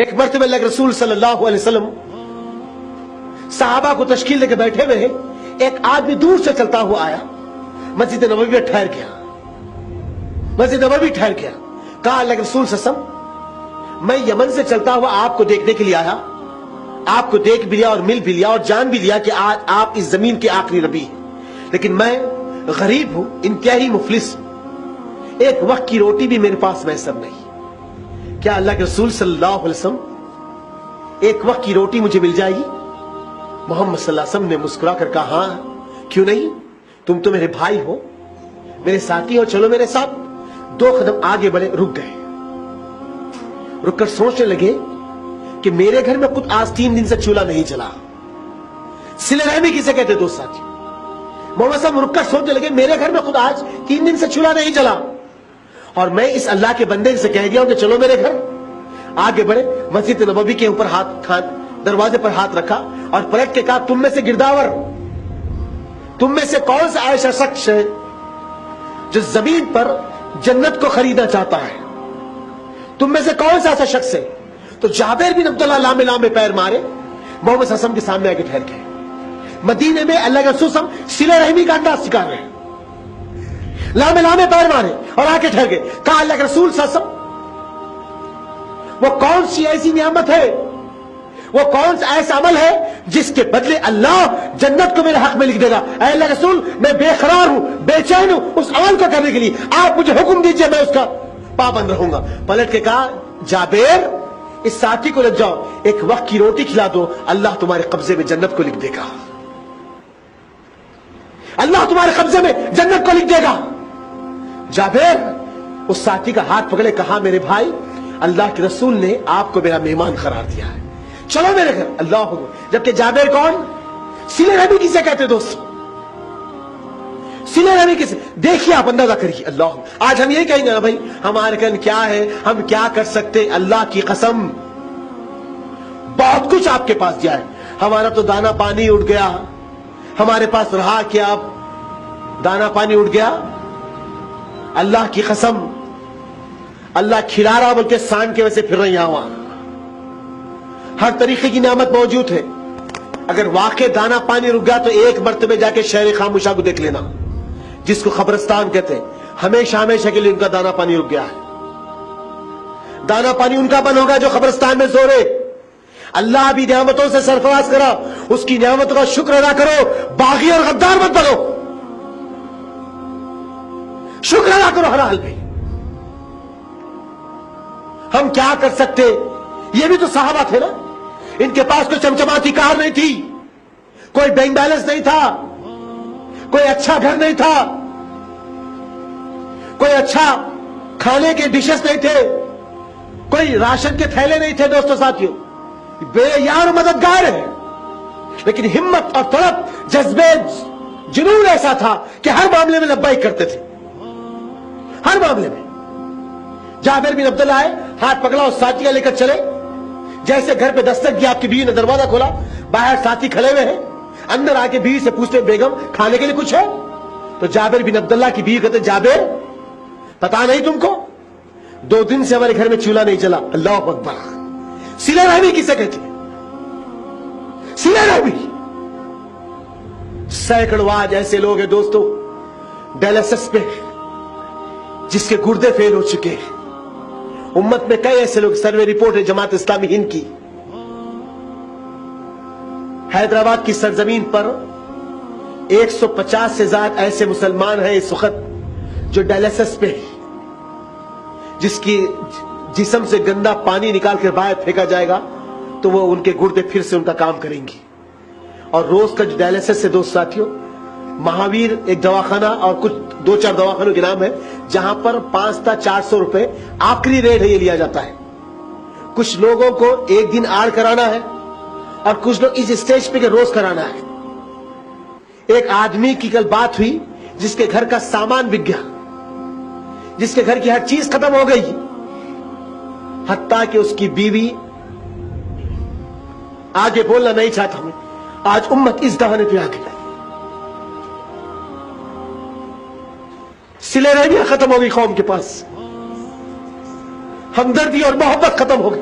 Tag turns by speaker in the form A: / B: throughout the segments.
A: ایک مرتبہ اللہ کے رسول صلی اللہ علیہ وسلم صحابہ کو تشکیل دے کے بیٹھے ہوئے ہیں، ایک آدمی دور سے چلتا ہوا آیا، مسجد نبوی میں ٹھہر گیا، مسجد نبوی ٹھہر گیا، کہا اللہ کے رسول صلی اللہ علیہ وسلم میں یمن سے چلتا ہوا آپ کو دیکھنے کے لیے آیا، آپ کو دیکھ بھی لیا اور مل بھی لیا اور جان بھی لیا کہ آج آپ اس زمین کے آخری نبی ہیں، لیکن میں غریب ہوں، انتہائی مفلس ہوں، ایک وقت کی روٹی بھی میرے پاس میسر نہیں۔ کیا اللہ کے رسول صلی اللہ علیہ وسلم ایک وقت کی روٹی مجھے مل جائے گی؟ محمد صلی اللہ علیہ وسلم نے مسکرا کر کہا ہاں کیوں نہیں، تم تو میرے بھائی ہو، میرے ساتھی ہو، چلو میرے ساتھ۔ 2 قدم آگے بڑھے، رک گئے، رک کر سوچنے لگے کہ میرے گھر میں خود آج 3 دن سے چولہا نہیں جلا۔ صلہ رحمی کسے کہتے دوست ساتھی؟ محمد صاحب رک کر سوچنے لگے میرے گھر میں خود آج 3 دن سے چولہا نہیں جلا، اور میں اس اللہ کے بندے سے کہہ دیا ہوں کہ چلو میرے گھر۔ آگے بڑھے، مسجد نبوی کے اوپر دروازے پر ہاتھ رکھا اور پلٹ کے کہا تم میں سے گرداور، تم میں سے کون سا ایسا شخص ہے جو زمین پر جنت کو خریدنا چاہتا ہے؟ تم میں سے کون سا ایسا شخص ہے؟ تو جابر بن عبداللہ لامے لامے پیر مارے، محمد صلی اللہ علیہ وسلم کے سامنے آگے ٹھہر گئے۔ مدینے میں اللہ کے رسول صلی اللہ علیہ وسلم صلہ رحمی کا انداز سکھا رہے ہیں، لامے لامے پیر مارے اور آگے ٹھہر گئے۔ کہا اللہ کے رسول صلی اللہ علیہ وسلم وہ کون سی ایسی نعمت ہے، وہ کون سا ایسا عمل ہے جس کے بدلے اللہ جنت کو میرے حق میں لکھ دے گا؟ اے اللہ کے رسول میں بے قرار ہوں، بے چین ہوں اس عمل کو کرنے کے لیے، آپ مجھے حکم دیجئے، میں اس کا پابند رہوں گا۔ پلٹ کے کہا جابر اس ساتھی کو لگ جاؤ، ایک وقت کی روٹی کھلا دو، اللہ تمہارے قبضے میں جنت کو لکھ دے گا، اللہ تمہارے قبضے میں جنت کو لکھ دے گا۔ جابر اس ساتھی کا ہاتھ پکڑے، کہا میرے بھائی اللہ کے رسول نے آپ کو میرا مہمان قرار دیا ہے، چلو میرے گھر۔ اللہ اکبر۔ جبکہ جابر کون؟ صلہ رحمی کسے کہتے دوست؟ صلہ رحمی کسے؟ دیکھیے آپ اندازہ کریے۔ اللہ آج ہم یہ کہیں گے نا بھائی ہمارے کن کیا ہے، ہم کیا کر سکتے؟ اللہ کی قسم بہت کچھ آپ کے پاس دیا ہے، ہمارا تو دانا پانی اٹھ گیا، ہمارے پاس رہا کیا؟ اب دانا پانی اٹھ گیا؟ اللہ کی قسم اللہ کھلا رہا بلکہ سان کے ویسے پھر رہی ہیں وہاں، ہر طریقے کی نعمت موجود ہے۔ اگر واقع دانا پانی رک گیا تو ایک مرتبہ جا کے شہر خاموشہ کو دیکھ لینا، جس کو قبرستان کہتے ہیں، ہمیشہ ہمیشہ کے لیے ان کا دانا پانی رک گیا ہے۔ دانا پانی ان کا بند ہوگا جو قبرستان میں سو رہے۔ اللہ بھی نعمتوں سے سرفراز کرا، اس کی نعمتوں کا شکر ادا کرو، باغی اور غدار مت بنو، شکر ادا کرو ہر حال میں۔ ہم کیا کر سکتے؟ یہ بھی تو صحابہ تھے نا، ان کے پاس کوئی چمچماتی کار نہیں تھی، کوئی بینک بیلنس نہیں تھا، کوئی اچھا گھر نہیں تھا، کوئی اچھا کھانے کے ڈشز نہیں تھے، کوئی راشن کے تھیلے نہیں تھے۔ دوستو ساتھیوں، بے یار و مددگار ہے، لیکن ہمت اور طلب، جذبے، جنون ایسا تھا کہ ہر معاملے میں لبیک کرتے تھے، ہر معاملے میں۔ جابر بن عبداللہ آئے، ہاتھ پکڑا اور ساتھی کا لے کر چلے۔ جیسے گھر پہ دستک دی، آپ کی بیوی نے دروازہ کھولا، باہر ساتھی کھڑے ہوئے ہیں، اندر آ کے بیوی سے پوچھتے بیگم کھانے کے لیے کچھ ہے؟ تو جابر بن عبداللہ کی بیوی کہتے جابر پتا نہیں تم کو 2 دن سے ہمارے گھر میں چولہا نہیں چلا۔ اللہ اکبر۔ صلہ رحمی کسے کہتے ہیں؟ صلہ رحمی۔ سینکڑوں آج ایسے لوگ ہیں دوستو ڈائلسس پہ، جس کے گردے فیل ہو چکے ہیں۔ امت میں کئی ایسے لوگ، سروے رپورٹ ہے جماعت اسلامی ہند کی، حیدرآباد کی سرزمین پر 150 سے زائد ایسے مسلمان ہیں اس وقت جو ڈائلسس پہ، جس کی جسم سے گندا پانی نکال کر باہر پھینکا جائے گا تو وہ ان کے گردے پھر سے ان کا کام کریں گی۔ اور روز کا جو ڈائلسس سے دوست ساتھیوں، مہاویر ایک دواخانہ اور کچھ 2-4 دواخانوں کے نام ہے جہاں پر 500-400 روپے آخری ریٹ ہے، یہ لیا جاتا ہے۔ کچھ لوگوں کو ایک دن آڑ کرانا ہے اور کچھ لوگ اس اسٹیج پہ کہ روز کرانا ہے۔ ایک آدمی کی کل بات ہوئی جس کے گھر کا سامان بک گیا، جس کے گھر کی ہر چیز ختم ہو گئی، حتیٰ کہ اس کی بیوی آگے بولنا نہیں چاہتا ہوں۔ آج امت اس دہانے پہ آ گئی، صلہ رحمی ختم ہو گئی قوم کے پاس، ہمدردی اور محبت ختم ہو گئی۔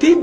A: 3